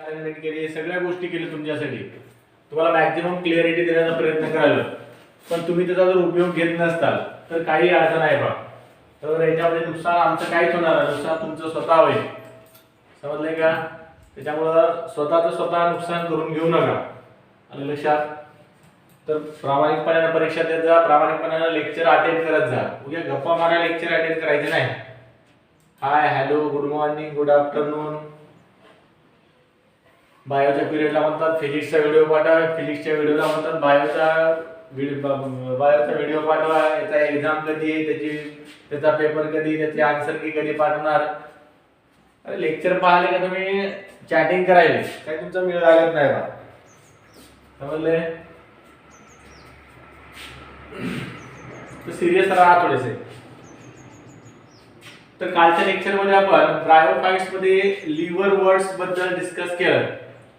Arrangement केली, सगळ्या गोष्टी केल्या तुमच्यासाठी, तुम्हाला मॅक्झिमम क्लिअरिटी देण्याचा प्रयत्न करायला, पण तुम्ही त्याचा जर उपयोग घेत नसताल तर काही अडचण आहे बा. तर याच्यामध्ये नुकसान आमचं काहीच होणार नाही, नुकसान तुमचं स्वतः होईल. समजलंय का? त्याच्यामुळं स्वतः नुकसान करून घेऊ नका. आलं लक्षात? तर प्रामाणिकपणाने परीक्षा देत जा, प्रामाणिकपणाने लेक्चर अटेंड करत जा. उद्या गप्पा मारा लेक्चर अटेंड करायचे नाही. Hi, hello, good morning, good afternoon. बायोच्या पिरियडला म्हणतात फिजिक्सचा व्हिडिओ पाठवा, फिजिक्सच्या व्हिडिओला म्हणतात बायोचा व्हिडिओ पाठवा, याचा एक्झाम कधी आहे, त्याचा पेपर कधी, त्याचे आन्सर की कधी पाठवणार. अरे लेक्चर पाहिले का तुम्ही चॅटिंग करायला, काय तुमचा मेळ लागत नाही बा. समजले? तर सिरियस राहा थोडेसे. तर कालच्या लेक्चर मध्ये आपण ब्रायोफाइट्स मध्ये लिव्हर वर्ड्स बद्दल डिस्कस केलं.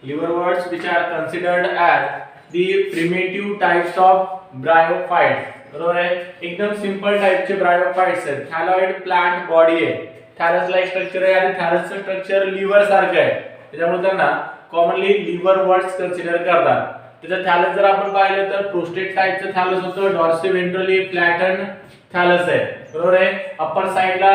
Liverworts which are considered as the primitive types of bryophytes. बरोबर आहे? एकदम सिंपल टाइपचे ब्रायोफाइट्स आहेत. थॅलॉइड प्लांट बॉडी आहे, थॅलस लाइक स्ट्रक्चर आहे आणि थॅलसचं स्ट्रक्चर लिव्हर सारखं आहे, त्याच्यामुळे त्यांना कॉमनली लिव्हर वर्ड्स कन्सिडर करतात. त्याचं थॅलस जर आपण पाहिलं तर प्रोस्टेट टाइपचं थॅलस होतं, डॉर्सिव्हेंट्रली फ्लॅटन थॅलस आहे. बरोबर आहे? अप्पर साइडला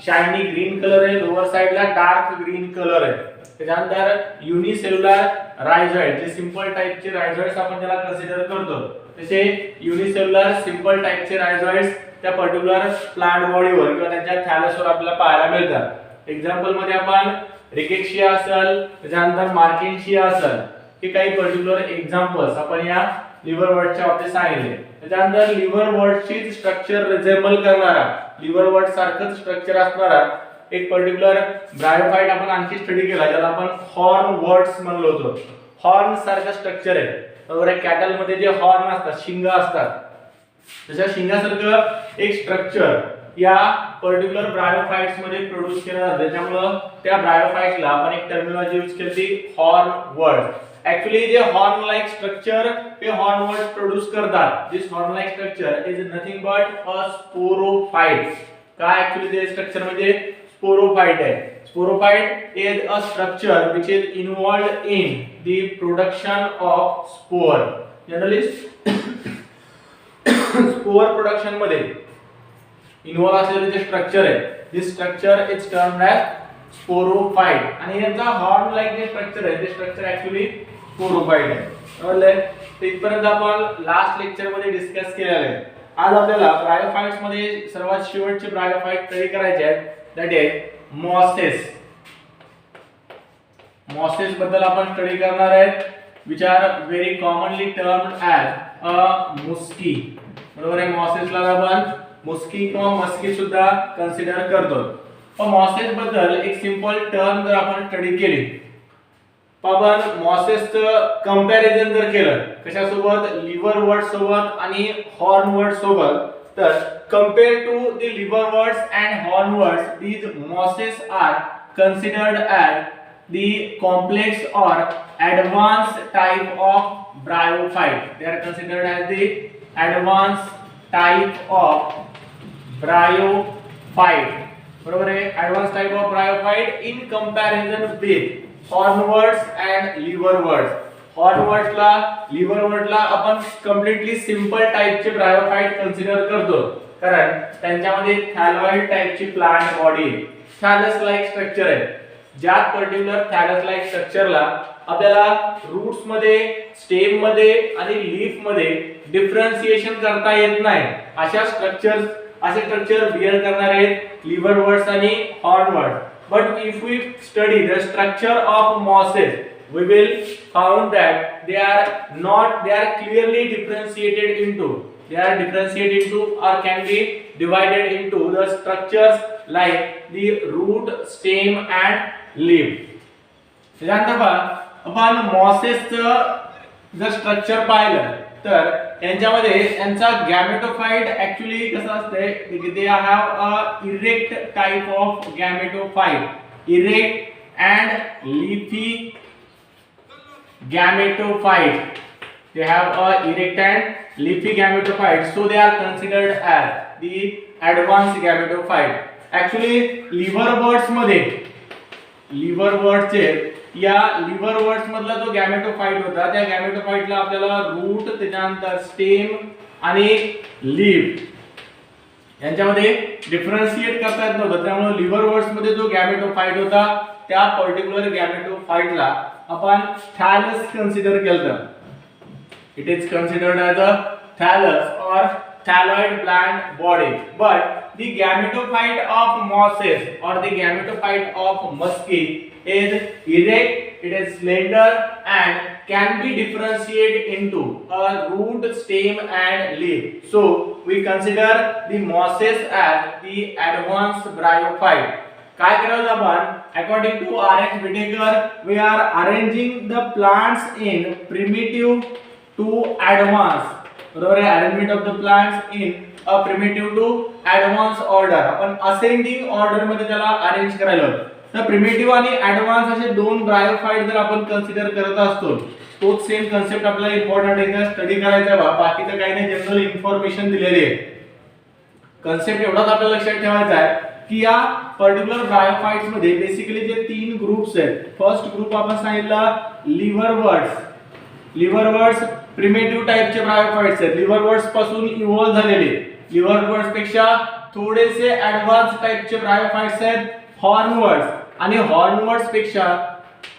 शायनी ग्रीन कलर आहे, लोअर साइडला डार्क ग्रीन कलर आहे. त्याच्यानंतर युनिसेल्युलर रायझॉइड, जे सिंपल टाइपचे रायझॉइड्स आपण त्याला कन्सिडर करतो, तसे युनिसेल्युलर सिंपल टाइपचे रायझॉइड्स त्या पर्टिक्युलर प्लांट बॉडीवर किंवा त्यांच्या थॅलसवर आपल्याला पाहायला मिळतात. एक्झाम्पल मध्ये आपण रिकेक्शिया असेल, त्याच्यानंतर मार्किन्शिया असेल, हे काही पर्टिक्युलर एक्झाम्पल्स आपण या लिव्हर वर्डच्या बाबतीत सांगितले. त्याच्यानंतर लिव्हर वर्डची स्ट्रक्चर रिझेंबल करणारा, लिव्हर वर्ड सारखंच स्ट्रक्चर असणारा एक पर्टिक्युलर ब्रायोफाइट आपण आणखी स्टडी केला, ज्याला आपण हॉर्न वर्ड्स म्हणलो होतो. हॉर्न सारखं स्ट्रक्चर आहे. बरोबर आहे? कॅटल मध्ये जे हॉर्न असतात, शिंग असतात, तशा शिंगासारखं एक स्ट्रक्चर या पर्टिक्युलर ब्रायोफाइट्स मध्ये प्रोड्यूस केलं जातं. त्याच्यामुळं त्या ब्रायोफाइट्सला आपण एक टर्मिनॉलॉजी यूज केली, हॉर्न वर्ड. Actually जे हॉर्न लाइक स्ट्रक्चर हे हॉर्न वर्ड्स प्रोड्यूस करतात. This horn like structure is nothing but a sporophyte. काय ऍक्च्युअली ते स्ट्रक्चर म्हणजे स्पोरोफाइट आहे. Sporophyte is a structure which is involved in the production of spore. Generally spore production मध्ये involve असलेले जे structure आहे, this structure is termed as sporophyte. आणि यांचा हॉर्न लाइक जे स्ट्रक्चर आहे, ते स्ट्रक्चर ऍक्च्युअली स्पोरोफाइट आहे. समजलंय? इथपर्यंत आपण लास्ट लेक्चर मध्ये डिस्कस केलेलं आहे. आज आपल्याला ब्रायोफाइट्स मध्ये सर्वात शेवटचे ब्रायोफाइट स्टडी करायचे आहेत, दॅट इज मॉसेस. मॉसेस बद्दल आपण स्टडी करणार आहेत, which are very commonly termed as a मुस्की. बरोबर आहे? मॉसेसला आपण मुस्की किंवा मस्की सुद्धा कन्सिडर करतो. पण मॉसेस बद्दल एक सिंपल टर्म जर आपण स्टडी केली, आपण मॉसेसचं कंपॅरिझन जर केलं कशासोबत, लिव्हर वर्ड सोबत आणि हॉर्न वर्ड सोबत, तर compare to the liverworts and hornworts, these mosses are considered as the complex or advanced type of bryophyte. They are considered as the advanced type of bryophyte. बरोबर आहे? advanced type of bryophyte in comparison with hornworts and liverworts. hornworts ला liverworts ला आपण completely simple type चे bryophyte consider करतो, कारण त्यांच्यामध्ये थॅलॉइड टाइपची plant body, थॅलस like structure आहे. ज्या पर्टिक्युलर थॅलस लाइक स्ट्रक्चरला आपल्याला रूट्स मध्ये, स्टेम मध्ये आणि लीफ मध्ये डिफरन्शिएशन करता येत नाही, असे स्ट्रक्चर बिअर करणारे आहेत लिव्हर वर्ड्स आणि hornwort. But if we study the structure of mosses, we will found that they are clearly differentiated into or can be divided into the structures like the root, stem and leaf. त्यानंतर आपण मॉसेसचं जर structure पाहिलं तर यांच्यामध्ये यांचा गॅमेटोफाइट actually कसं असते, they have a erect type of gametophyte, erect and leafy gametophyte. They have a erect and leafy gametophyte, so they are considered as the advanced gametophyte. Actually liverworts मध्ये, लिव्हर वर्डचे या लिव्हरवर्ड्स मधला जो गॅमेटोफाइट होता त्या गॅमेटोफाइटला आपल्याला रूट, त्याच्यानंतर स्टेम आणि leaf यांच्यामध्ये डिफरन्शिएट करता येत नव्हतं. त्यामुळे लिव्हरवर्ड्स मध्ये जो गॅमेटोफाइट होता त्या पर्टिक्युलर गॅमेटोफाइटला आपण थॅलस कन्सिडर केलं. It is considered as a thallus or thalloid plant body, but the gametophyte of mosses or the gametophyte of musky is erect, it is slender and can be differentiated into a root, stem and leaf. So we consider the mosses as the advanced bryophyte. काय करायचं आपण? According to R.H. Whittaker, we are arranging the plants in primitive to advanced. बरोबर आहे. Arrangement of the plants in a primitive to advance order. आपण ascending order मध्ये त्याला arrange करायला. तर प्रिमिटिव्ह आणि ऍडव्हान्स असे दोन ब्रायोफाइट जर आपण कन्सिडर करत असतो, तोच सेम कन्सेप्ट आपल्याला इम्पॉर्टंट आहे स्टडी करायचा आहे. बाकीचं काही नाही, जनरल इन्फॉर्मेशन दिलेली आहे. कन्सेप्ट एवढाच आपल्याला लक्षात ठेवायचा आहे की या पर्टिक्युलर ब्रायोफाइट्स मध्ये बेसिकली जे तीन ग्रुप्स आहेत. फर्स्ट ग्रुप आपण सांगितला लिव्हरवर्ड्स. लिव्हरवर्ड्स प्रिमिटिव्ह टाइपचे ब्रायोफाइट्स आहेत. लिव्हरवर्ड्स पासून इव्हॉल्व झालेले, लिव्हरवर्ड्स पेक्षा थोडेसे ऍडव्हान्स टाइपचे ब्रायोफाइट्स आहेत हॉर्नवर्ड्स. आणि हॉर्नवर्ड्स पेक्षा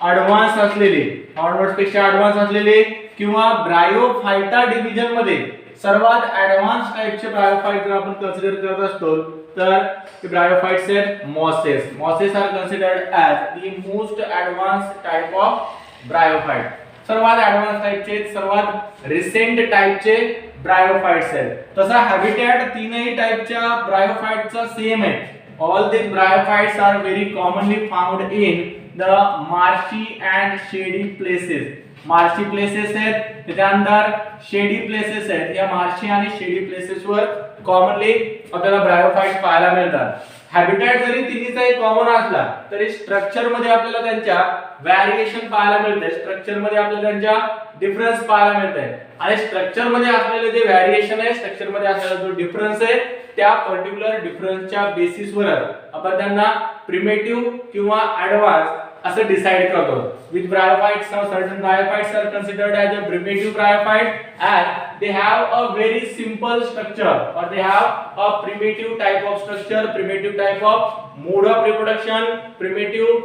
ऍडव्हान्स असलेले, हॉर्नवर्ड्स पेक्षा ऍडव्हान्स असलेले किंवा ब्रायोफाइटा डिव्हिजन मध्ये सर्वात ऍडव्हान्स टाइपचे ब्रायोफाइट जर आपण कन्सिडर करत असतो तर ते ब्रायोफाइट्स आहेत mosses. Mosses are considered as the most advance type of bryophyte. सर्वात ऍडव्हान्स टाइपचे, सर्वात रिसेंट टाइपचे ब्रायोफाइट्स आहेत. तसा हॅबिटॅट तीनही टाइपच्या ब्रायोफाइटचा सेम आहे. All these bryophytes are very commonly found in the marshy and shady places. Marshy places आहेत, त्याच्यानंतर शेडी प्लेसेस आहेत. या मार्शी आणि शेडी प्लेसेसवर कॉमनली आपल्याला ब्रायोफाइट्स पाहायला मिळतात. हॅबिटॅट जरी तिन्हीचाही कॉमन असला तरी स्ट्रक्चर मध्ये आपल्याला त्यांच्या व्हॅरिएशन पाहायला मिळते. स्ट्रक्चर मध्ये आपल्याला त्यांच्या डिफरन्स पाहायला मिळते. आणि स्ट्रक्चर मध्ये असलेले जे व्हॅरिएशन आहे, स्ट्रक्चर मध्ये असलेला जो डिफरन्स आहे, त्या पर्टिक्युलर डिफरन्सच्या बेसिसवर आपण त्यांना प्रिमिटिव्ह किंवा ऍडव्हान्स असं डिसाइड करतो. With bryophytes, certain bryophytes are considered as a primitive bryophyte and they have a very simple structure or they have a primitive type of structure, primitive type of mode of reproduction, primitive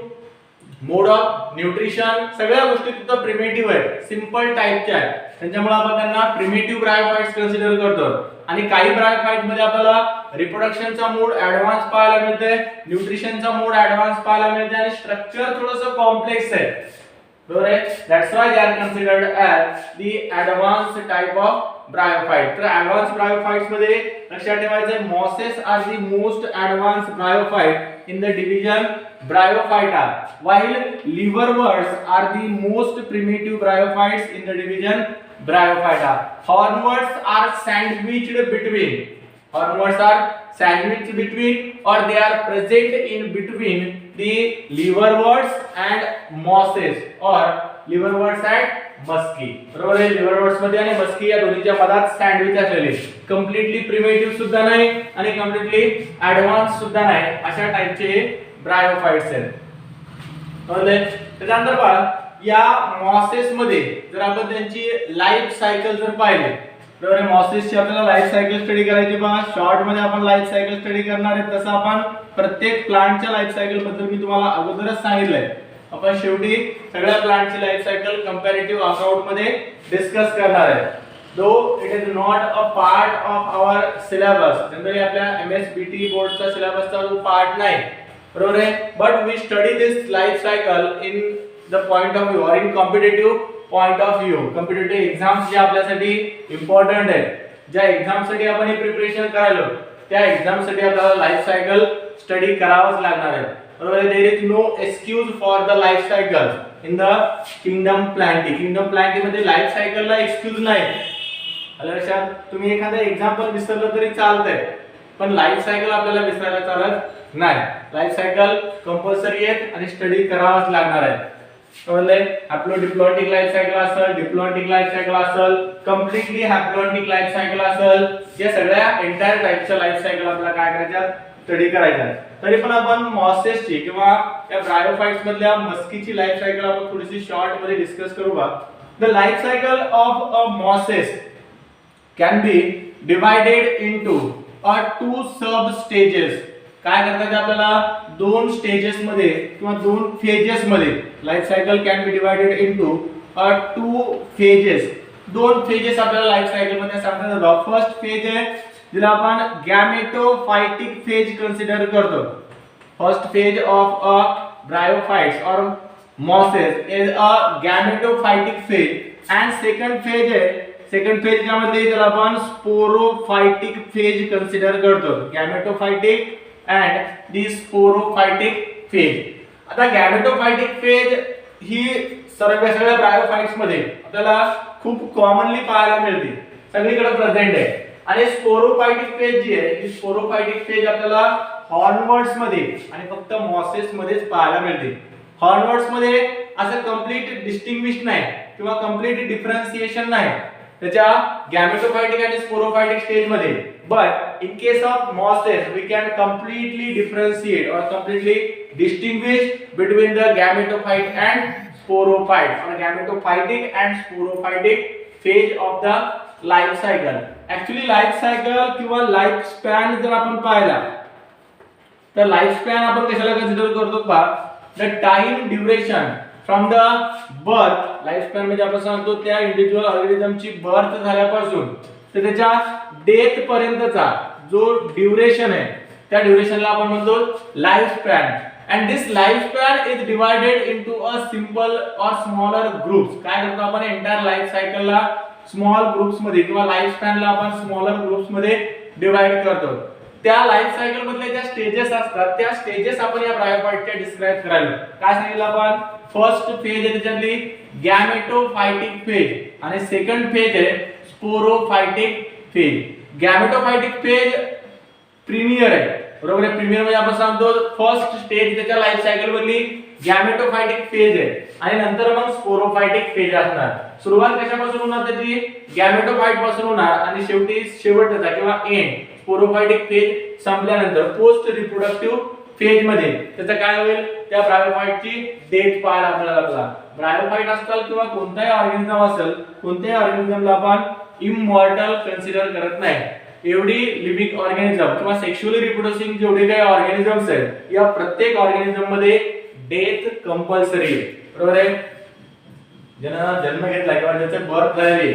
mode of nutrition. सगळ्या गोष्टी तिथं primitive आहेत, simple टाइपच्या आहेत. त्याच्यामुळे आपण त्यांना primitive bryophytes consider करतो. आणि काही ब्रायोफाइट मध्ये आपल्याला रिप्रोडक्शनचा मोड ऍडव्हान्स पाहायला मिळते, न्यूट्रिशनचा मोड ऍडव्हान्स पाहायला मिळते आणि स्ट्रक्चर थोडंसं कॉम्प्लेक्स आहे. बरोबर आहे. That's why they are considered as the advanced type of bryophyte. तर advanced bryophytes मध्ये लक्षात ठेवायचं, mosses are the most advanced bryophyte in the division Bryophyta, while liverworts are the most primitive bryophytes in the division Bryophyta. Hornworts are sandwiched between. Hornworts are sandwiched between or they are present in between the liverworts and mosses or liverworts and musky. बरोबर आहे. liverworts मध्ये आणि musky या दोन्हीच्या मधात sandwich असलेले, completely primitive सुद्धा नाही आणि कम्प्लीटली ऍडव्हान्स सुद्धा नाही, अशा टाइपचे ब्रायोफाइट्स आहेत. त्यानंतर पहा, या मॉसेस मध्ये जर आपण त्यांची लाईफ सायकल जर पाहिले, बरोबर, मॉसेसची आपल्याला लाईफ सायकल स्टडी करायची. पहा, शॉर्ट मध्ये आपण लाईफ सायकल स्टडी करणार आहे. तसं आपण प्रत्येक प्लांटच्या लाईफ सायकल बद्दल मी तुम्हाला अगोदरच सांगितलंय. आपण शेवटी सगळ्या प्लांटची लाईफ सायकल कंपॅरेटिव्ह अकाउंट मध्ये डिस्कस करणार आहे. Though it is not a part of our syllabus. Generally आपल्या MSBT बोर्डचा सिलेबसचा जो पार्ट नाही, बरोबर आहे. But we study this life cycle in the point of view और in competitive point of view. Competitive exams जे आपल्यासाठी इम्पॉर्टंट आहेत, ज्या एक्झाम साठी आपण हे प्रिपरेशन करायलो, त्या एक्झाम साठी आपल्याला लाईफ सायकल स्टडी करावंच लागणार आहे. बरोबर आहे. There is no excuse for the life cycle in the kingdom plantae. Kingdom plantae मध्ये लाईफ सायकलला एक्सक्यूज नाही. लक्षात, तुम्ही एखादं एक्झाम्पल विसरलं तरी चालतंय, पण लाईफ सायकल आपल्याला विसरायला चालत नाही. लाईफ सायकल कंपल्सरी आहे आणि स्टडी करावंच लागणार आहे. हॅप्लोडिप्लॉइडिक लाईफ सायकल असेल, डिप्लॉइडिक लाईफ सायकल असेल, कम्प्लिटली हॅप्लॉइडिक लाईफ सायकल असेल, या सगळ्या एंटायर टाइपच्या लाईफ सायकल आपल्याला काय करायच्या, स्टडी करायच्या. तरी पण आपण मॉसेसची किंवा या ब्रायोफाइट्स मधल्या मस्कीची लाईफ सायकल आपण थोडीशी शॉर्ट मध्ये डिस्कस करू बा. The life cycle of a mosses can be divided into to sub stages. काय करतात आपल्याला दोन स्टेजेस मध्ये किंवा दोन फेजेस मध्ये life cycle can be divided into two phases. दोन फेजेस आपल्याला लाईफ सायकल मध्ये सांगतात. फर्स्ट फेज आहे जिला आपण गॅमेटोफाइटिक फेज कन्सिडर करतो. First phase of a bryophytes और mosses is a gametophytic phase and second phase आहे. सेकंड फेज मध्ये त्याला आपण स्पोरोफाइटिक फेज कन्सिडर करतो. Gametophytic and the sporophytic phase. आता गॅमेटोफाइटिक फेज ही सगळ्या ब्रायोफाइट्स मध्ये आपल्याला खूप कॉमनली पाहायला मिळते, सगळीकडे प्रेझेंट आहे. आणि स्पोरोफाइटिक फेज जी आहे ही स्पोरोफाइटिक फेज आपल्याला हॉर्नवर्ड्स मध्ये आणि फक्त मॉसेस मध्येच पाहायला मिळते. हॉर्नवर्ड्स मध्ये असं कंप्लीट डिस्टिंग्विश नाही किंवा कंप्लीट डिफरन्शिएशन नाही त्याच्या गॅमेटोफाइटिक आणि स्पोरोफाइटिक स्टेज मध्ये. But in case of mosses we can completely differentiate or completely distinguish between the gametophyte and sporophyte or gametophytic and sporophytic phase of the life cycle. Actually life cycle किंवा life span जर आपण पाहिला तर life span आपण कशाला consider करतो पहा. The time duration from the birth. Life span म्हणजे आपण सांगतो त्या इंडिव्हिज्युअल ऑर्गॅनिझमची बर्थ झाल्यापासून तर त्याच्या डेथ पर्यंतचा जो ड्युरेशन आहे त्या ड्युरेशनला आपण म्हणतो life span. and this lifespan is divided into a simple or smaller groups. काय करतो आपण एंटायर लाईफ सायकल ला स्मॉल ग्रुप्स मध्ये किंवा लाईफ स्पॅन ला आपण स्मॉलर ग्रुप्स मध्ये डिवाइड करतो. त्या लाईफ सायकल मधले ज्या स्टेजेस असतात त्या स्टेजेस आपण या ब्रायोफाइटच्या डिस्क्राइब करायला. काय सांगितलं आपण फर्स्ट फेज आहे त्याच्यातली गॅमेटोफाइटिक फेज आणि सेकंड फेज आहे स्पोरोफाइटिक फेज. गॅमेटोफाइटिक फेज प्रीमियर आहे बरोबर आहे. प्रीमियर म्हणजे आपण सांगतो फर्स्ट स्टेज त्याच्या लाईफ सायकल मधली गॅमेटोफाइटिक फेज आहे आणि नंतर मग स्पोरोफाइटिक फेज असणार. सुरुवात कशापासून होणार त्याची गॅमेटोफाइट पासून होणार आणि शेवटी शेवटचा किंवा एंड स्पोरोफाइटिक फेज संपल्यानंतर पोस्ट रिप्रोडक्टिव्ह फेज मध्ये त्याचं काय होईल त्या ब्रायोफाइटची डेथ पाहायला आपल्याला लागला. ब्रायोफाइट असतील किंवा कोणताही ऑर्गॅनिझम असेल कोणत्याही ऑर्गॅनिझमला आपण इमॉर्टल कन्सिडर करत नाही. एवढी लिव्हिंग ऑर्गॅनिझम किंवा सेक्शुअली रिप्रोड्युसिंग जेवढे काही ऑर्गॅनिझम्स आहेत या प्रत्येक ऑर्गॅनिझम मध्ये डेथ कंपल्सरी आहे बरोबर आहे. ज्यानं जन्म घेतला किंवा ज्याचे बर्थ झाले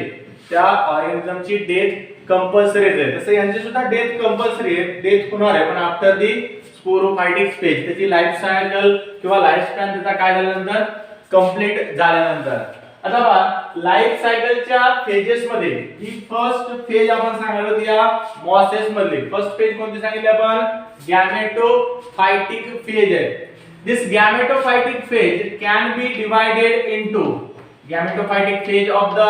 त्या ऑर्गॅनिझमची डेथ कंपल्सरी आहे. तसं यांची सुद्धा डेथ कंपल्सरी आहे. डेथ होणार आहे पण आफ्टर दी स्पोरोफाइटिक स्टेज त्याची लाईफ सायकल किंवा लाईफ स्पॅन त्याचा काय झाल्यानंतर कंप्लीट झाल्यानंतर. आता पहा लाईफ सायकलच्या फेजेस मध्ये ही फर्स्ट फेज आपण सांगितलं होती या मॉसेस मधली. फर्स्ट फेज कोणती सांगितली आपण गॅमेटोफाइटिक फेज आहे. This gametophytic phase can be divided into gametophytic phase of the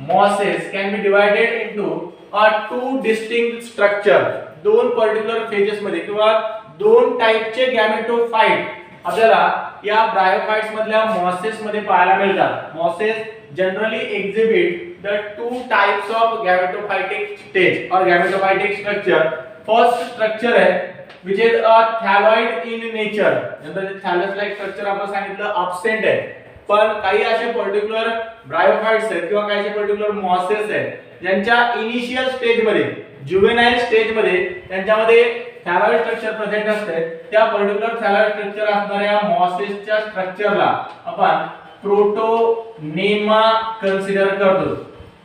mosses can be divided into two distinct structure. दोन पर्टिक्युलर फेजेस मध्ये किंवा दोन टाइपचे गॅमेटोफाइट आपल्याला या ब्रायोफाइट्स मधल्या मॉसेस मध्ये पाहायला मिळतात. Mosses generally exhibit the two types of gametophytic stage और गॅमेटोफाइटिक स्ट्रक्चर. फर्स्ट स्ट्रक्चर आहे which is a thalloid in nature. Generally thallus like structure आपण सांगितलं अब्सेंट आहे पण काही असे पर्टिक्युलर ब्रायोफाइट्स आहेत किंवा काही पर्टिक्युलर मॉसेस आहेत ज्यांच्या इनिशियल स्टेज मध्ये जुवेनाइल स्टेज मध्ये त्यांच्यामध्ये थॅलॉइड स्ट्रक्चर प्रेझेंट असते. त्या पर्टिक्युलर थॅलॉइड स्ट्रक्चर असणाऱ्या मॉसेसच्या स्ट्रक्चरला आपण प्रोटोनेमा कन्सिडर करतो.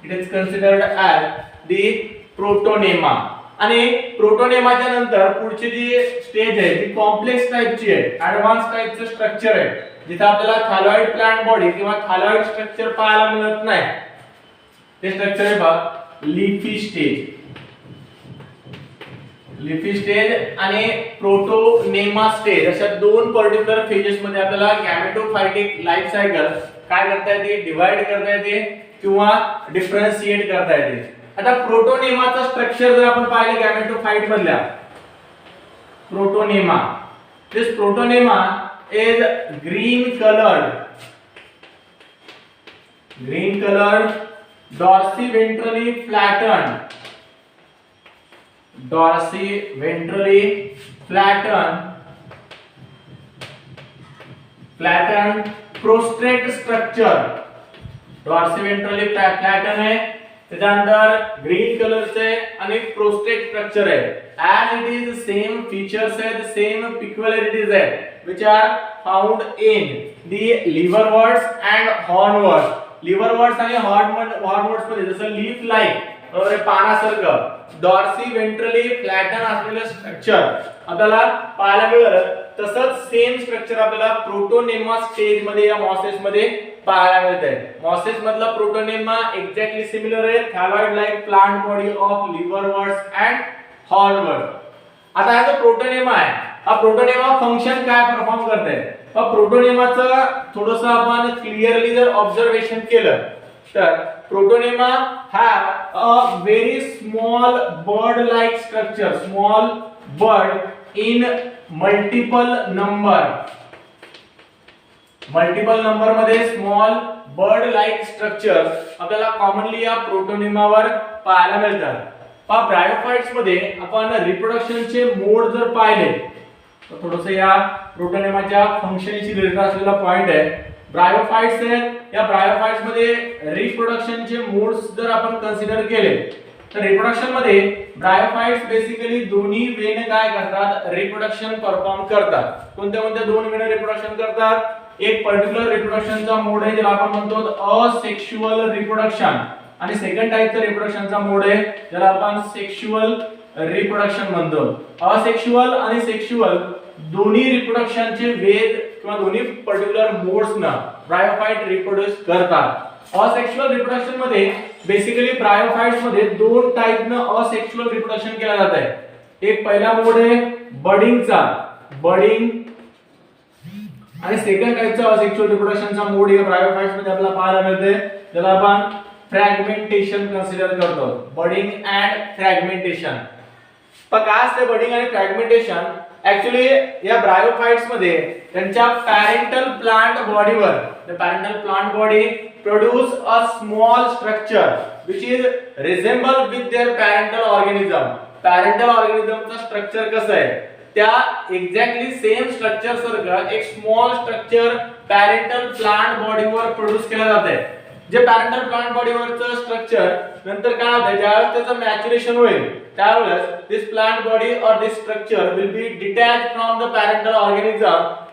It is considered as the protonema. आणि प्रोटोनेमाच्या नंतर पुढची जी स्टेज आहे ती कॉम्प्लेक्स टाइपची आहे. ऍडव्हान्स टाइपचं स्ट्रक्चर आहे जिथे आपल्याला थॅलॉइड प्लांट बॉडी किंवा थॅलॉइड स्ट्रक्चर पाहायला मिळत नाही. ते स्ट्रक्चर आहे बघा लीफी स्टेज. लीफी स्टेज आणि प्रोटोनेमा स्टेज अशा दोन पर्टिक्युलर फेजेस मध्ये आपल्याला गॅमेटोफाइटिक लाईफ सायकल काय करता येते डिवाइड करता येते किंवा डिफरन्शिएट करता येते. आता प्रोटोनेमाचं स्ट्रक्चर जर आपण पाहिलं गॅमेटोफाइट मधल्या protonema. This protonema is green coloured dorsiventral flatten prostrate structure, dorsiventrally flatten आहे, त्याच्यानंतर ग्रीन कलरचे आणि प्रोस्ट्रेट स्ट्रक्चर आहे. as it is the same features आहे, the same peculiarities आहे which are found in the liverworts and hornworts. liverworts आणि hornworts मध्ये जसं लीफ लाईक बरोबर आहे, पानासारखं डॉर्सी वेंट्रली फ्लॅटन असलेलं स्ट्रक्चर आपल्याला पाहायला मिळालं. तसंच सेम स्ट्रक्चर आपल्याला प्रोटोनेमा स्टेज मध्ये या मॉसेस मध्ये पाहायला मिळते. मॉसेस मधला प्रोटोनेमा एक्झॅक्टली सिमिलर आहे thalloid like plant body of liverworts and hornworts. आता हा जो प्रोटोनेमा आहे, हा प्रोटोनेमा फंक्शन काय परफॉर्म करते, प्रोटोनेमाचं थोडंसं आपण क्लिअरली जर ऑब्झर्वेशन केलं तर protonema have a very small bird like structure, small bird in multiple number मध्ये स्मॉल बर्ड लाईक स्ट्रक्चर आपल्याला कॉमनली या प्रोटोनेमावर पाहायला मिळतात. ब्रायोफाइट्स मध्ये आपण रिप्रोडक्शनचे मोड जर पाहिले तर थोडंसं या प्रोटोनेमाच्या फंक्शनशी रिलेटेड असलेला पॉइंट आहे. ब्रायोफाइट्स आहेत, या ब्रायोफाइट्स मध्ये रिप्रोडक्शनचे मोड्स जर आपण कन्सिडर केले तर रिप्रोडक्शन मध्ये ब्रायोफाइट्स बेसिकली दोन्ही वेने काय करतात, रिप्रोडक्शन परफॉर्म करतात. कोणत्या दोन वेने रिप्रोडक्शन करतात, एक पर्टिक्युलर रिप्रोडक्शनचा मोड आहे ज्याला आपण म्हणतो असेक्शुअल रिप्रोडक्शन, आणि सेकंड टाइपचा रिप्रोडक्शनचा मोड आहे ज्याला आपण सेक्शुअल रिप्रोडक्शन म्हणतो. असेक्शुअल आणि सेक्शुअल दोन्ही रिप्रोडक्शनचे वेद किंवा दोन्ही पर्टिक्युलर मोड्स ना ब्रायोफाइट रिप्रोड्यूस करतात. असेक्शुअल रिप्रोडक्शन मध्ये बेसिकली ब्रायोफाइट्स मध्ये दोन टाइपनं असेक्शुअल रिप्रोडक्शन केलं जात आहे. एक पहिला मोड आहे बडिंगचा, बडिंग, आणि सेकंड टाइपचा असेक्शुअल रिप्रोडक्शनचा मोड या ब्रायोफाइट्स मध्ये आपल्याला पाहायला मिळते ज्याला आपण फ्रॅगमेंटेशन कन्सिडर करतो. Budding and fragmentation. पण काय असते बडिंग आणि फ्रॅगमेंटेशन, ऍक्च्युअली या ब्रायोफाइट्स मध्ये त्यांच्या पॅरेंटल प्लांट बॉडीवर, the parental plant body produce a small structure which is resemble with their parental organism. पॅरेंटल ऑर्गॅनिझमचं स्ट्रक्चर कसं आहे, त्या एक्झॅक्टली सेम स्ट्रक्चर सारखं एक स्मॉल स्ट्रक्चर पॅरेंटल प्लांट बॉडीवर प्रोड्यूस केलं जाते. जे पॅरेंटल प्लांट बॉडीवरचं स्ट्रक्चर नंतर काय होतं, ज्यावेळेस त्याचं मॅच्युरेशन होईल त्यावेळेस दिस प्लांट बॉडी और this structure will be detached from the parental organism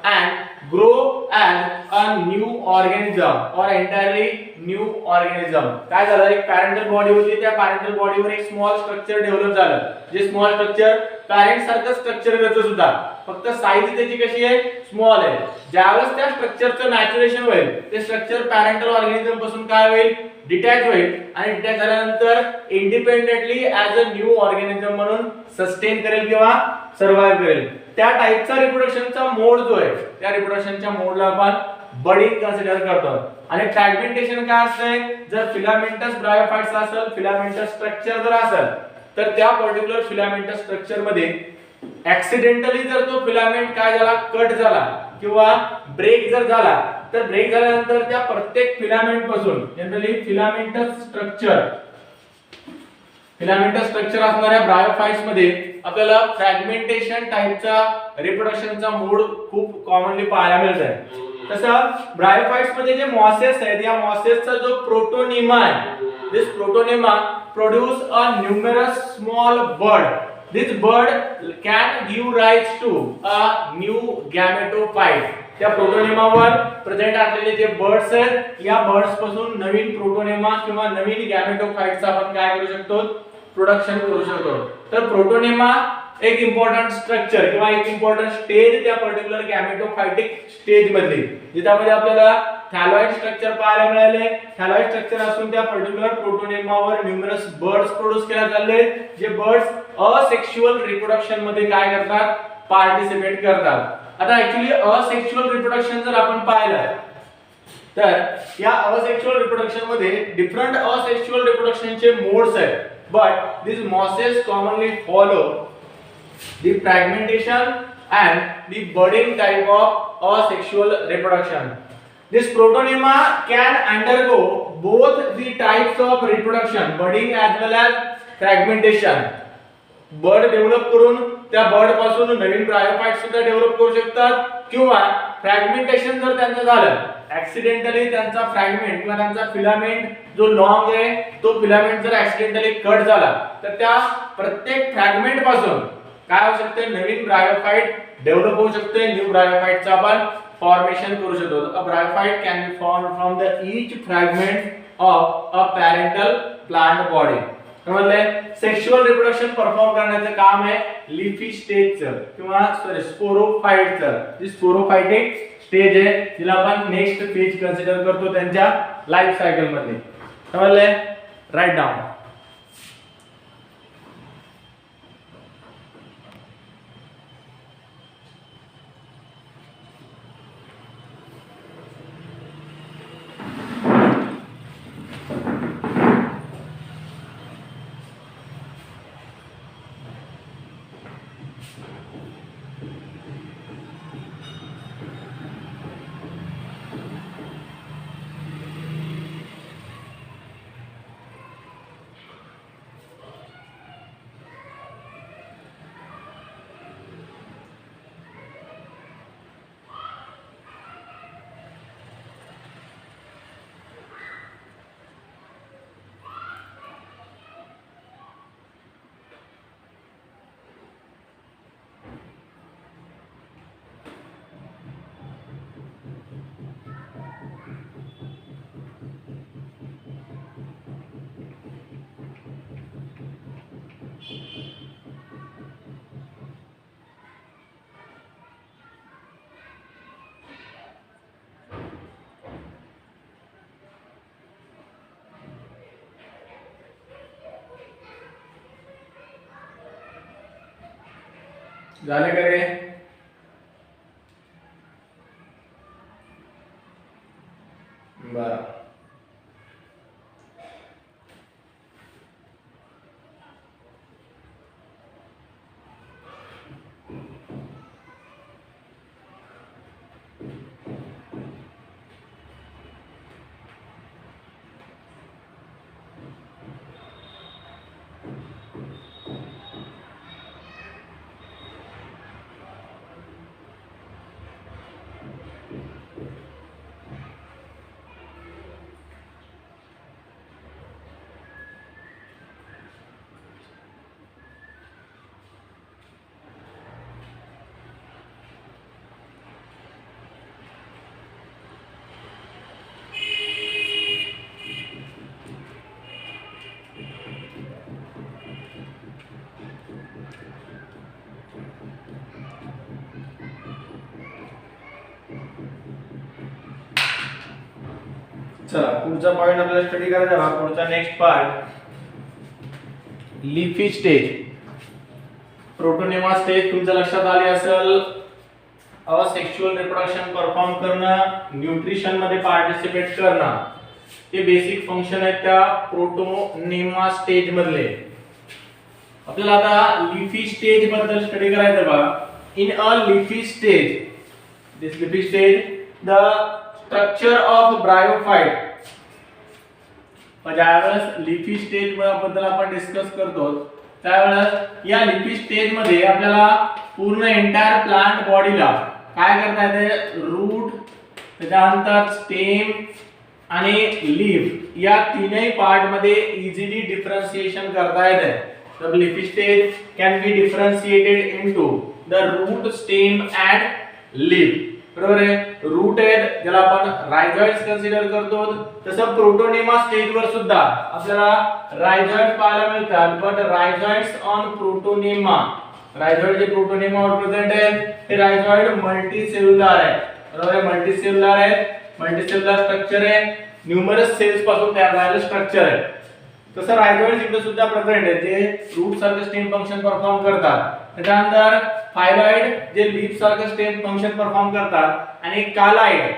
and grow as a new organism or entirely new organism. काय झालं, एक पॅरेंटल बॉडी होती, त्या पॅरेंटल बॉडीवर एक स्मॉल स्ट्रक्चर डेव्हलप झालं, जे स्मॉल स्ट्रक्चर पॅरेंट सारखं स्ट्रक्चर त्याचं सुद्धा, फक्त साईज त्याची कशी आहे, स्मॉल आहे. ज्यावेळेस त्या स्ट्रक्चरचं मॅच्युरेशन होईल ते स्ट्रक्चर पॅरेंटल ऑर्गॅनिझम पासून काय होईल, डिटॅच होईल, आणि डिटॅच झाल्यानंतर independently as a new organism म्हणून सस्टेन करेल किंवा सर्व्हाइव्ह करेल. त्या टाइपचा रिप्रोडक्शनचा मोड जो आहे त्या रिप्रोडक्शनच्या मोडला आपण बडिंग कन्सिडर करतो. आणि फ्रॅगमेंटेशन काय असते, जर फिलामेंटस ब्रायोफाइट्स असेल, फिलामेंटस स्ट्रक्चर जर असेल तर त्या पर्टिक्युलर फिलामेंटस स्ट्रक्चर मध्ये ऍक्सिडेंटली जर तो फिलामेंट काय झाला, कट झाला किंवा ब्रेक जर झाला तर ब्रेक झाल्यानंतर त्या प्रत्येक फिलामेंट पासून जनरली फिलामेंटस स्ट्रक्चर असणाऱ्या ब्रायोफाइट्स मध्ये आपल्याला फ्रॅगमेंटेशन टाइपचा रिप्रोडक्शनचा मोड खूप कॉमनली पाहायला मिळतो. तसं ब्रायोफाइट्स मध्ये जे मॉसेस आहेत, या मॉसेसचा जो प्रोटोनेमा आहे, this protonema produce a numerous small bud. This bud can give rise to a new gametophyte. त्या प्रोटोनेमावर प्रेझेंट असलेले जे बर्ड्स आहेत, या बर्ड्स पासून नवीन प्रोटोनेमा किंवा नवीन गॅमेटोफाइटचा आपण काय करू शकतो, प्रोडक्शन करू शकतो. तर प्रोटोनेमा एक इम्पॉर्टंट स्ट्रक्चर किंवा एक इम्पॉर्टंट स्टेज त्या पर्टिक्युलर गॅमेटोफाइटिक स्टेज मधली, जिच्यामध्ये आपल्याला थॅलॉइड स्ट्रक्चर पाहायला मिळाले. थॅलॉइड स्ट्रक्चर असून त्या पर्टिक्युलर प्रोटोनेमावर न्यूमरस बर्ड्स प्रोड्यूस केले चालले, जे बर्ड्स असेक्शुअल रिप्रोडक्शन मध्ये काय करतात, पार्टिसिपेट करतात. आता ऍक्च्युअली असेक्शुअल रिप्रोडक्शन जर आपण पाहिलं तर या असेक्शुअल रिप्रोडक्शन मध्ये डिफरंट असेक्शुअल रिप्रोडक्शनचे मोड्स आहेत. but these mosses commonly follow the fragmentation and the budding type of asexual reproduction. This protonema can undergo both the types of reproduction, budding as well as fragmentation. Bird develop करून त्या bird पासून नवीन bryophyte सुद्धा develop करू शकतात, किंवा fragmentation जर त्यांचं झालं, ऍक्सिडेंटली त्यांचा फ्रॅगमेंट किंवा त्यांचा फिलामेंट जो लॉंग आहे तो फिलामेंट जर ऍक्सिडेंटली कट झाला तर त्या प्रत्येक फ्रॅगमेंट पासून काय होऊ शकते, नवीन ब्रायोफाइट डेव्हलप होऊ शकते, न्यू ब्रायोफाइटचा आपण फॉर्मेशन करू शकतो. A bryophyte can be formed from the each fragment of a parental plant body. समजले? सेक्शुअल रिप्रोडक्शन परफॉर्म करण्याचं काम आहे लिफी स्टेजचं किंवा स्पोरोफाइटचं. जी स्पोरोफाइटिक स्टेज आहे जिला आपण नेक्स्ट फेज कन्सिडर करतो त्यांच्या लाईफ सायकल मध्ये. समजले? Write down. झाले का रे? बरं. चला पुढचा पॉइंट आपल्याला स्टडी करायचा आहे. पुढचा next part leafy stage. Protonema stage तुमच्या लक्षात आली असेल. असेक्शुअल रिप्रोडक्शन परफॉर्म करणं, न्यूट्रिशन मध्ये पार्टिसिपेट करणं, हे बेसिक फंक्शन आहेत त्या प्रोटोनेमा स्टेज मधले. आपल्याला आता लीफी स्टेज बद्दल स्टडी करायचं बघा. In a leafy stage, this leafy stage, the structure of bryophyte. ज्यावेळेस लीफी स्टेज बद्दल आपण डिस्कस करतो त्यावेळेस या लीफी स्टेज मध्ये आपल्याला पूर्ण एंटायर प्लांट बॉडीला काय करता येते, रूट, त्याच्यानंतर स्टेम आणि लीफ या तीनही पार्ट मध्ये इझिली डिफरन्शिएशन करता येते. The leafy stage can be differentiated into the root, stem and leaf. बरोबर आहे. रूट आहेत ज्याला आपण रायझॉइड्स कन्सिडर करतो, तसं प्रोटोनेमा स्टेज वर सुद्धा आपल्याला रायझॉइड पाहायला मिळतात. बट रायझॉइड्स ऑन प्रोटोनेमा, रायझॉइड जे प्रोटोनेमावर प्रेझेंट आहेत हे रायझॉइड मल्टीसेल्युलर आहे. बरोबर आहे. मल्टीसेल्युलर आहे, मल्टीसेल्युलर स्ट्रक्चर आहे, न्यूमरस सेल्स पासून तयार झालेलं स्ट्रक्चर आहे. तसं रायझॉइड्स इकडे सुद्धा प्रेझेंट आहे जे रूट सारखं स्टेम फंक्शन परफॉर्म करतात. त्याच्यानंतर फायलॉइड जे लीफ सारखं स्टेम फंक्शन परफॉर्म करतात आणि कालाइड,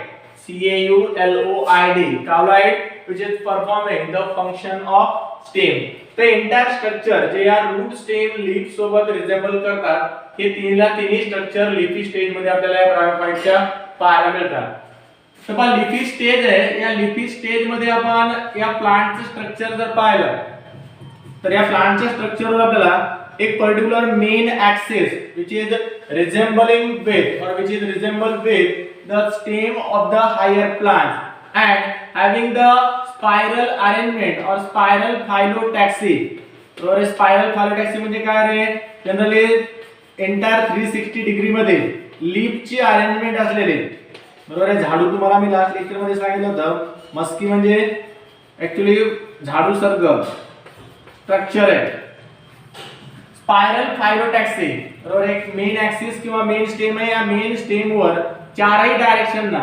CAULOID, कालाइड which is performing the function of stem. ते एंटायर स्ट्रक्चर जे या रूट, स्टेम, लीफ सोबत रिसेंबल करतात हे तिन्ही स्ट्रक्चर लीफी स्टेज मध्ये आपल्याला या ब्रायोफाइटच्या पाहायला मिळतात. तर पहा लीफी स्टेज आहे, या लीफी स्टेज मध्ये आपण या प्लांटचं स्ट्रक्चर जर पाहिलं तर या प्लांटच्या स्ट्रक्चरवर आपल्याला एक particular main axis which is resembling with or which is resemble with the stem of the higher plant and having the spiral arrangement or spiral phyllotaxy. तर स्पायरल phyllotaxy म्हणजे काय रे, जनरली एंटायर 360 डिग्री मध्ये लीफची arrangement असलेले, बरोबर आहे. झाडू तुम्हाला मी last lecture मध्ये सांगितलं होतं, मस्की म्हणजे ऍक्च्युअली झाडू सारखं स्ट्रक्चर आहे. स्पायरल फायलोटॅक्सी, बरोबर. एक मेन ऍक्सिस किंवा मेन स्टेम आहे. या मेन स्टेम वर चारही डायरेक्शन ना,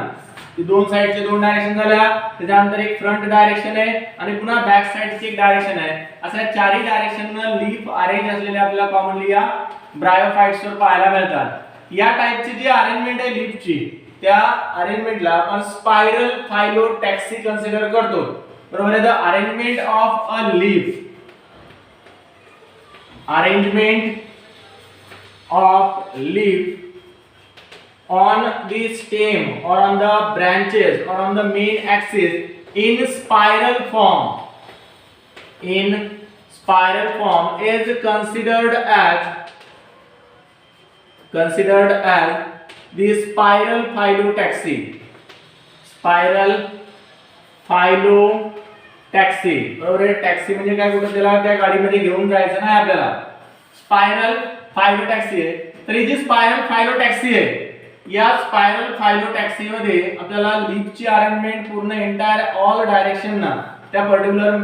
दोन साइडचे दोन डायरेक्शन झाल्या, त्याच्यानंतर एक फ्रंट डायरेक्शन आहे आणि पुन्हा बॅक साइडची एक डायरेक्शन आहे. अशा चारही डायरेक्शननं लीफ अरेंज असलेले आपल्याला कॉमनली या ब्रायोफाइट्स वर पाहायला मिळतात. या टाइपची जी अरेंजमेंट आहे लीफची, त्या अरेंजमेंटला आपण स्पायरल फायलोटॅक्सी कन्सिडर करतो, बरोबर आहे. The arrangement of a leaf, arrangement of leaf on the stem or on the branches or on the main axis in spiral form is considered as the spiral phyllotaxy. Taxi, बरोबर आहे. Taxi म्हणजे काय, कुठे त्याला त्या गाडीमध्ये घेऊन जायचं नाही आपल्याला. स्पायरल फायलोटॅक्सी आहे. तर ही जी स्पायरल फायलोटॅक्सी आहे, या स्पायरल फायलोटॅक्सी मध्ये आपल्याला लीफची अरेंजमेंट पूर्ण एंटायर ऑल डायरेक्शन ना त्या पर्टिक्युलर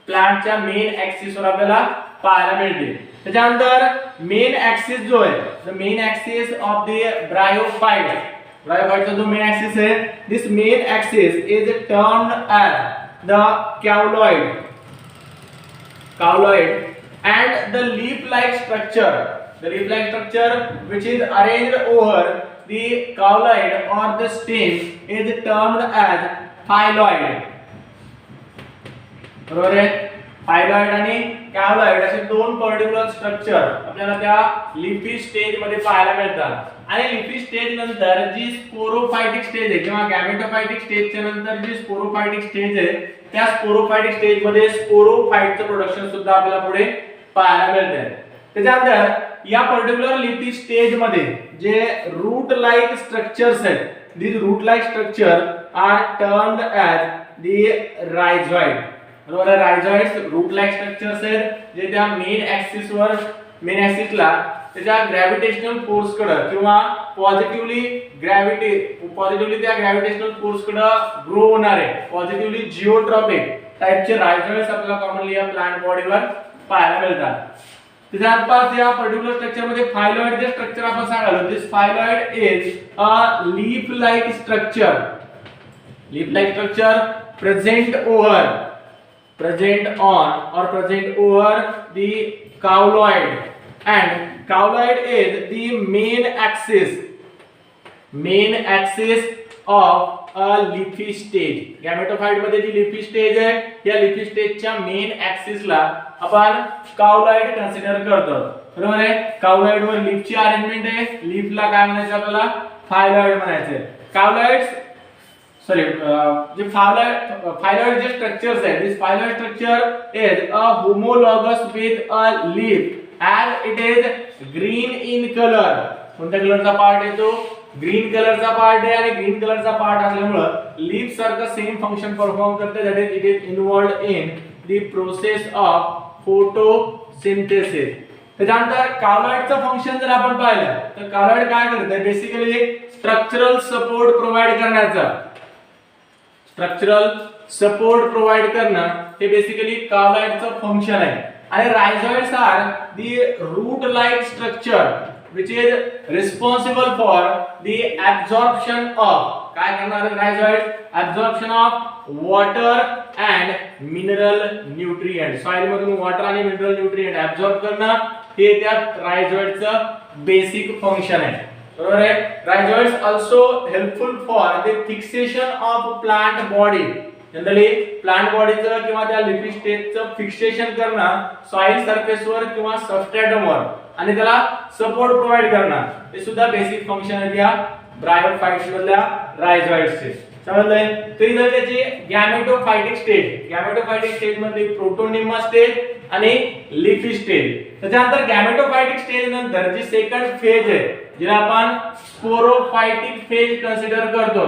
प्लांटच्या मेन ऍक्सिस वर आपल्याला पाहायला मिळते. त्याच्यानंतर मेन ऍक्सिस जो आहे, the main axis of the ब्रायोफाइटचा जो मेन ऍक्सिस आहे, this main axis is termed as the cauloid and the leaf-like structure which is arranged over the cauloid or the stem is termed as phylloid. बरोबर आहे. फायलॉइड आणि कॅवलॉइड असे दोन particular structure आपल्याला त्या लिफी स्टेज मध्ये पाहायला मिळतात. आणि लिफी स्टेज नंतर जी स्पोरोफायटिक स्टेज आहे किंवा गॅमेटोफायटिक स्टेजच्या नंतर जी स्पोरोफायटिक स्टेज आहे, त्या स्पोरोफायटिक स्टेज मध्ये स्पोरोफाइटचं प्रोडक्शन सुद्धा आपल्याला पुढे पाहायला मिळते. त्याच्यानंतर या पर्टिक्युलर लिफी स्टेज मध्ये जे रूट लाइक स्ट्रक्चर्स आहेत, these root like structure are termed as the rhizoid. बरोबर आहे. रायझॉइड्स रूट लाइक स्ट्रक्चर्स आहेत जे त्या मेन ऍक्सिसला त्याच्या ग्रॅव्हिटेशनल फोर्स कडे किंवा पॉझिटिव्हली त्या ग्रॅव्हिटेशनल फोर्स कडे ग्रो होणारे पॉझिटिव्हली जिओट्रॉपिक टाइपचे रायझॉइड्स आपल्याला कॉमनली या प्लांट बॉडीवर पाहायला मिळतात. त्याच्यानंतर या पर्टिक्युलर स्ट्रक्चर मध्ये फायलॉइड जे स्ट्रक्चर आपण सांगालो, this phylloid is a leaf like structure present over the cauloid, and cauloid is the main axis of a leafy stage. गॅमेटोफाइट मध्ये जी लिफी स्टेज आहे, या लिफी स्टेजच्या मेन ऍक्सिसला आपण काउलॉइड कन्सिडर करतो, बरोबर आहे. काउलॉइड वर लीफची अरेंजमेंट आहे, लीफला काय म्हणायचं आपल्याला, फायलॉइड म्हणायचं. काउलॉइड्स जे फायलॉइड जे स्ट्रक्चर्स आहे, this phylloid structure is a homologous with a leaf as it is green in color. कोणत्या कलरचा पार्ट आहे तो, ग्रीन कलरचा पार्ट आहे. आणि ग्रीन कलरचा पार्ट असल्यामुळे लीफ सारखं सेम फंक्शन परफॉर्म करते, that is it is involved in the process of photosynthesis. त्याच्यानंतर काउलॉइडचं फंक्शन जर आपण पाहिलं तर काउलॉइड काय करते, बेसिकली एक स्ट्रक्चरल सपोर्ट प्रोव्हाइड करणं हे बेसिकली काउलॉइडचं फंक्शन आहे. आणि rhizoids are the root like structure which is responsible for the absorption of, काय करणार आहे rhizoid, absorption of water and mineral nutrient. Soil मधून वॉटर आणि मिनरल न्यूट्रिएंट ऍब्सॉर्ब करणं हे त्या रायझॉइडचं बेसिक फंक्शन आहे, बरोबर आहे. Rhizoids also helpful for the fixation of plant body. Generally plant बॉडीचं किंवा त्या लिफी स्टेजचं फिक्सेशन करणं सॉइल सरफेसवर किंवा सबस्ट्रॅटमवर आणि त्याला सपोर्ट प्रोव्हाइड करणं हे सुद्धा बेसिक फंक्शन आहे या ब्रायोफाइट्स मधल्या रायझॉइड्सचे. समजलंय. तर इथे त्याची गॅमेटोफाइटिक स्टेज मध्ये प्रोटोनिम्बस स्टेज आणि लिफी स्टेज. त्याच्यानंतर गॅमेटोफायटिक स्टेज नंतर जी सेकंड फेज आहे जिला आपण स्पोरोफायटिक फेज कन्सिडर करतो,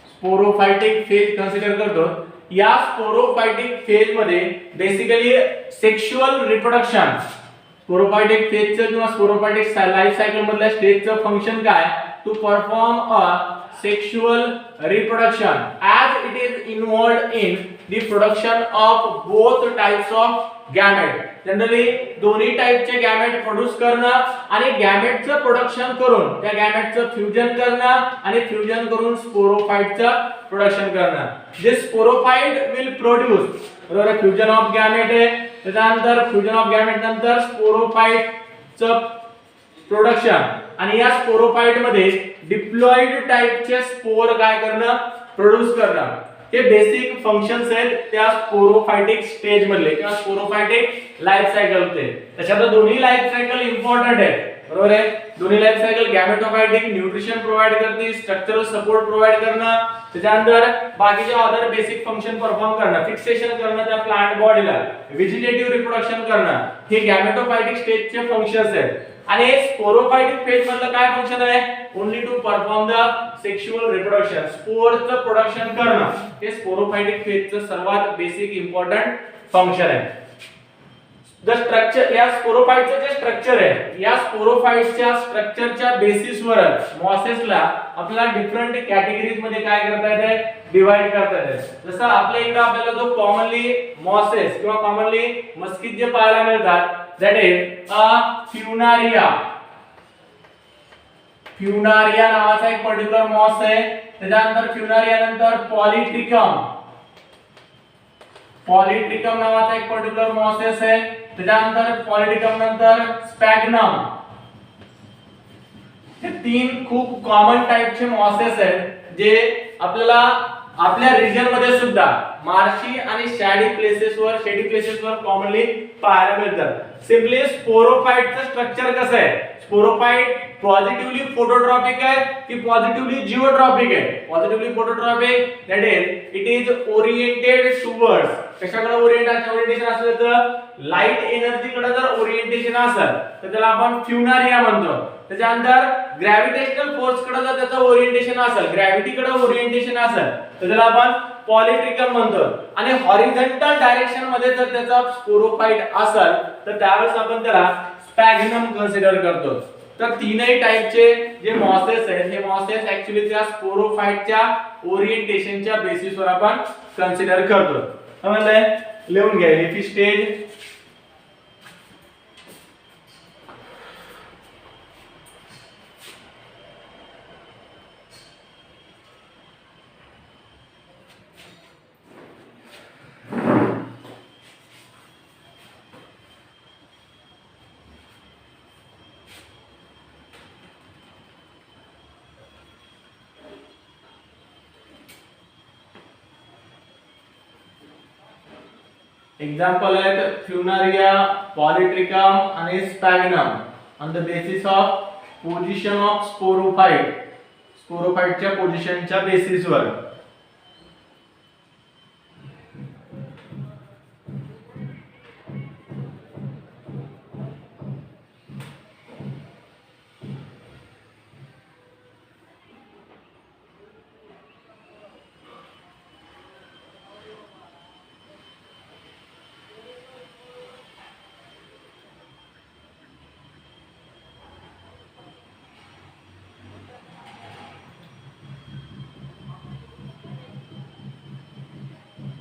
स्पोरोफायटिक फेज कन्सिडर करतो. या स्पोरोफायटिक फेज मध्ये बेसिकली सेक्शुअल रिप्रोडक्शन, स्पोरोफायटिक फेजचं किंवा स्पोरोफायटिक लाईफ सायकल मधल्या स्टेजचं फंक्शन काय, to perform a sexual reproduction as it is involved in the production of both types of gamete. Generally दोन्ही टाइपचे गॅमेट प्रोड्यूस करणं आणि गॅमेटचं प्रोडक्शन करून त्या गॅमेटचं फ्युजन करणं आणि फ्युजन करून स्पोरोफाइटचं प्रोडक्शन करणं. जे स्पोरोफाइट विल प्रोड्यूस, बरोबर, फ्युजन ऑफ गॅमेट आहे, त्यानंतर फ्युजन ऑफ गॅमेट नंतर स्पोरोफाइटचं प्रोडक्शन आणि या स्पोरोफाइट मध्ये डिप्लॉइड टाइपचे स्पोर काय करणं, प्रोड्यूस करणं. हे बेसिक फंक्शन्स आहेत त्या स्पोरोफायटिक स्टेज मधले किंवा स्पोरोफायटिक लाईफ सायकल मध्ये. त्याच्यात दोन्ही लाईफ सायकल इम्पॉर्टंट आहे, बरोबर आहे. दोन्ही लाईफ सायकल गॅमेटोफायटिक न्यूट्रिशन प्रोव्हाइड करते, स्ट्रक्चरल सपोर्ट प्रोव्हाइड करणं, त्याच्यानंतर बाकीचे अदर बेसिक फंक्शन परफॉर्म करणं, फिक्सेशन करणं त्या प्लांट बॉडीला, व्हेजिटेटिव्ह रिप्रोडक्शन करणं, हे गॅमेटोफायटिक स्टेजचे फंक्शन्स आहेत. आणि स्पोरोफायटिक फेज मधलं काय फंक्शन आहे, only to perform the sexual reproduction, स्पोरचं प्रोडक्शन करणं, हे स्पोरोफायटिक फेजचं सर्वात बेसिक इम्पॉर्टंट फंक्शन आहे. द स्ट्रक्चर, या स्पोरोफाइटचं जे स्ट्रक्चर आहे, या स्पोरोफाइटच्या स्ट्रक्चरच्या बेसिसवर मॉसेसला आपल्याला डिफरंट कॅटेगरीज मध्ये काय करता येते, डिवाइड करता येते. जसं आपल्या इकडे आपल्याला जो कॉमनली मॉसेस किंवा कॉमनली मस्किट जे पाहायला मिळतात, that is a funaria. फ्युनारिया नावाचा एक पर्टिक्युलर मॉस आहे. त्याच्यानंतर फ्युनारिया नंतर पॉलिट्रिकम, पॉलिट्रिकम नावाचा एक पर्टिक्युलर मॉसेस आहे. त्याच्यानंतर पॉलिट्रिकम नंतर स्पॅग्नम. हे तीन खूप कॉमन टाइपचे मॉसेस आहेत जे आपल्याला आपल्या रिजन मध्ये सुद्धा मार्शी आणि शेडी प्लेसेसवर कॉमनली पाहायला मिळतात. सिंपली स्पोरोफाइटचं स्ट्रक्चर कसं आहे, स्पोरोफाइट पॉझिटिव्हली फोटोट्रॉपिक आहे की पॉझिटिव्हली जिओट्रॉपिक आहे. Positively phototropic, that is it is oriented towards, कशाकडे ओरिएंटेशन असेल तर लाईट एनर्जीकडे जर ओरिएंटेशन असेल तर त्याला आपण फ्युनारिया म्हणतो. त्याच्यानंतर ग्रॅव्हिटेशनल फोर्स कडे जर त्याचं ओरिएंटेशन असेल, ग्रॅव्हिटीकडे ओरिएंटेशन असेल तर त्याला आपण पॉलिट्रिकम म्हणतो. आणि हॉरिझॉन्टल डायरेक्शन मध्ये जर त्याचा स्पोरोफाइट असेल तर त्यावेळेस आपण त्याला स्पॅग्नम कन्सिडर करतो. तर तीनही टाइपचे जे मॉसेस आहेत हे मॉसेस ऍक्च्युअली त्या स्पोरोफाइटच्या ओरिएंटेशनच्या बेसिसवर आपण कन्सिडर करतो. समजलंय? लिहून घ्या. लिफी स्टेज, एक्झाम्पल आहेत फ्युनारिया, पॉलिट्रिकम आणि Sphagnum. On the basis of position of sporophyte, स्पोरोफाइटच्या पोझिशनच्या बेसिसवर.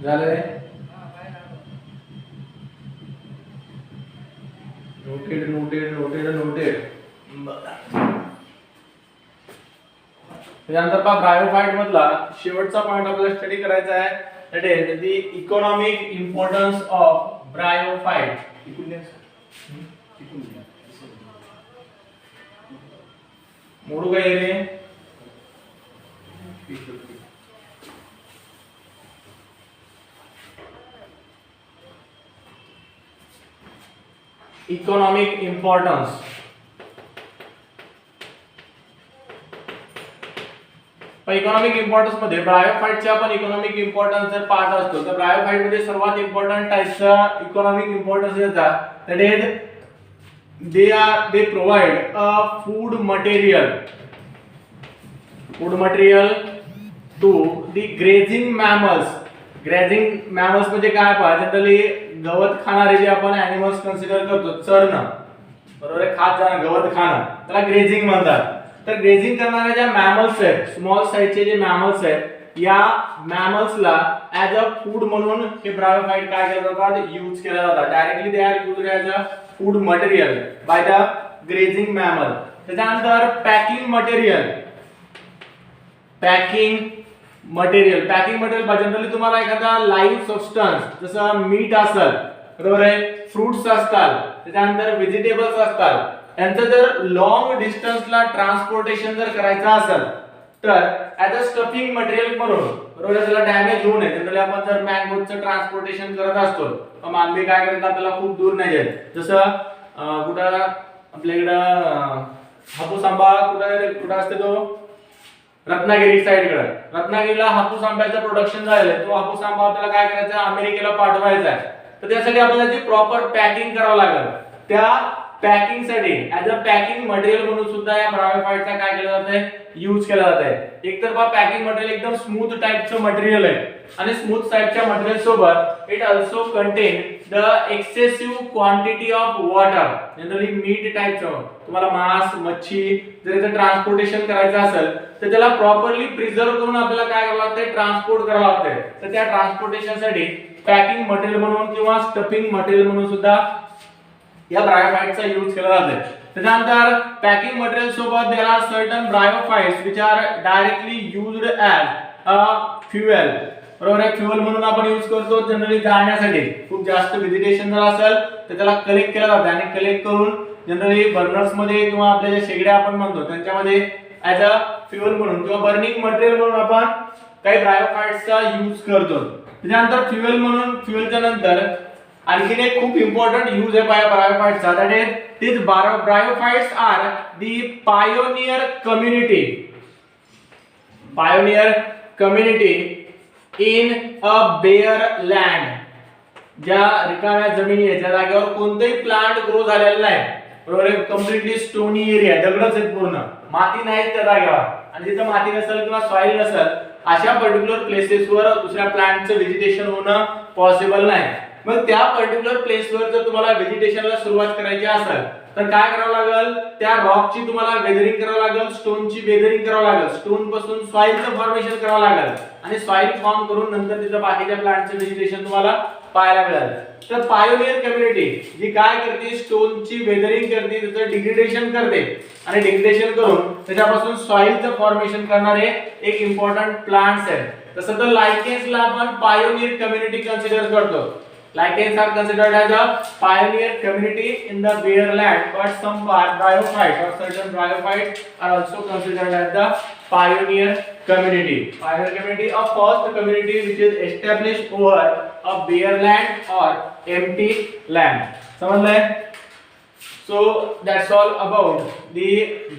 झाले? Noted noted noted noted. त्यानंतर पहा ब्रायोफाइट मधला शेवटचा पॉइंट आपल्याला स्टडी करायचा आहे, that is the economic importance of bryophyte. मोडू काय रे? economic importance. पण इकॉनॉमिक इम्पॉर्टन्स मध्ये ब्रायोफाइटचे आपण इकॉनॉमिक इम्पॉर्टन्स जर पाहत असतो तर ब्रायोफाइट मध्ये सर्वात इम्पॉर्टंट टाइपचा इकॉनॉमिक इम्पॉर्टन्स याचा that is they provide a food material to the grazing mammals. Grazing mammals म्हणजे काय पहा जनरली गवत खाणारे जे आपण ॲनिमल्स कन्सिडर करतो, चरणं, बरोबर आहे, खात जाणं, गवत खाणं, त्याला ग्रेझिंग म्हणतात. तर ग्रेझिंग करणाऱ्या ज्या मॅमल्स आहेत, स्मॉल साईजचे जे मॅमल्स आहेत, या मॅमल्सला ऍज अ फूड म्हणून हे ब्रायोफाइट काय केलं जातात, यूज केला जातात. Directly they are used as a food material by the grazing mammal. त्याच्यानंतर पॅकिंग मटेरियल जनरली तुम्हाला एखादा लाईव्ह सबस्टन्स जसं मीट असेल, बरोबर आहे, फ्रुट्स असतात, त्याच्यानंतर व्हेजिटेबल्स असतात, यांचं जर लॉंग डिस्टन्सला ट्रान्सपोर्टेशन जर करायचं असेल तर ऍज अ स्टफिंग मटेरियल म्हणून, बरोबर आहे, त्याला डॅमेज होऊ नये. जनरली आपण जर मँगोचं ट्रान्सपोर्टेशन करत असतो तर मानवी काय करतात, आपल्याला खूप दूर नाही जात. जसं कुठं आपल्याकडं हापूस आंबा कुठं असते, तो रत्नागिरी साइडकडे. रत्नागिरीला हापूस आंब्याचं प्रोडक्शन झालेलं, तो हापूस आंबा आपल्याला काय करायचा, अमेरिकेला पाठवायचा आहे. तर त्यासाठी आपल्याला जी प्रॉपर पॅकिंग करावं लागेल, त्या पॅकिंग साठी ऍज अ पॅकिंग मटेरियल म्हणून सुद्धा या ब्रायोफाइटचा काय केलं जात आहे, यूज केला जात आहे. एकतर पॅकिंग मटेरियल एकदम स्मूथ टाइपचं मटेरियल आहे आणि स्मूथ टाइपच्या मटेरियल सोबत it also contain the excessive quantity of water. Generally meat टाइपचं तुम्हाला मांस, मच्छी जर इथे ट्रान्सपोर्टेशन करायचं असेल तर त्याला प्रॉपरली प्रिझर्व करून आपल्याला काय करावं लागतंय, ट्रान्सपोर्ट करावं लागतंय. तर त्या ट्रान्सपोर्टेशन साठी पॅकिंग मटेरियल म्हणून किंवा स्टफिंग मटेरियल म्हणून सुद्धा या ब्रायोफाइटचा यूज केला जातो. त्यानंतर पॅकिंग मटेरियल सोबत there are certain bryophytes which are directly used as a fuel. बरोबर आहे, फ्युएल म्हणून आपण यूज करतो जनरली जाळण्यासाठी. खूप जास्त व्हेजिटेशन जर असेल तर त्याला कलेक्ट केलं जातं आणि कलेक्ट करून जनरली बर्नर्स मध्ये किंवा आपल्या ज्या शेगड्या आपण म्हणतो त्यांच्यामध्ये ऍज अ फ्युएल म्हणून किंवा बर्निंग मटेरियल म्हणून आपण काही ब्रायोफाइट्सचा यूज करतो. त्यानंतर फ्युएल म्हणून, फ्युएलच्या नंतर आणखीन एक खूप इम्पॉर्टंट यूज आहे ब्रायोफाइट्सचा, that is these bryophytes are the pioneer community in a bare land. ज्या रिकाम्या जमिनी आहेत, ज्या जागेवर कोणतेही प्लांट ग्रो झालेला नाही, बरोबर आहे, कम्प्लिटली स्टोनी एरिया, दगडच आहेत पूर्ण, माती नाही त्या जागेवर, आणि जिथे माती नसेल किंवा सॉइल नसेल अशा पर्टिक्युलर प्लेसेसवर दुसऱ्या प्लांटचं व्हेजिटेशन होणं पॉसिबल नाही. मग त्या पर्टिक्युलर प्लेसवर जर तुम्हाला व्हेजिटेशनला सुरुवात करायची असेल तर काय करावं लागेल, त्या रॉकची तुम्हाला वेदरिंग करावं लागेल, स्टोनची वेदरिंग करावं लागेल, स्टोन पासून सॉइलचं फॉर्मेशन करावं लागेल आणि सॉइल फॉर्म करून नंतर तिथं बाकीच्या प्लांटचं व्हेजिटेशन तुम्हाला पाहायला मिळेल. तर पायोनियर कम्युनिटी जी काय करते, स्टोनची वेदरिंग करते, त्याचं डिग्रेडेशन करते आणि डिग्रेडेशन करून त्याच्यापासून सॉइलचं फॉर्मेशन करणारे एक इम्पॉर्टंट प्लांट्स आहेत. तसं तर लायकेन्सला आपण पायोनियर कम्युनिटी कन्सिडर करतो. Lichens are considered as a pioneer community in the bare land, but some bryophytes or certain bryophytes are also considered as the pioneer community. Pioneer community, a first community which is established over a bare land or empty land. समजलंय? So that's all about the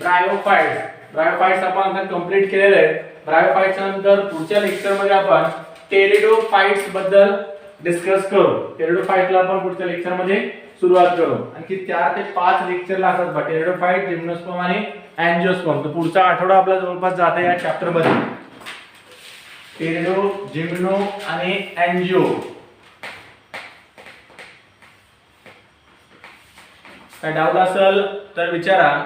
bryophytes. Bryophytes आपण आता complete केलेले आहेत. Bryophytes नंतर पुढच्या lecture मध्ये आपण pteridophytes बद्दल discuss करू. टेरिडोफाइटला आपण पुढच्या लेक्चर मध्ये सुरुवात करू. आणखी 4 ते 5 लेक्चर लागतात टेरिडोफाइट, जिम्नोस्पर्म आणि अँजिओस्पर्म. तर पुढचा आठवडा आपला जवळपास जाते या चॅप्टर मध्ये. टेरिडो, जिम्नो आणि अँजिओ. काय डाऊट असेल तर विचारा.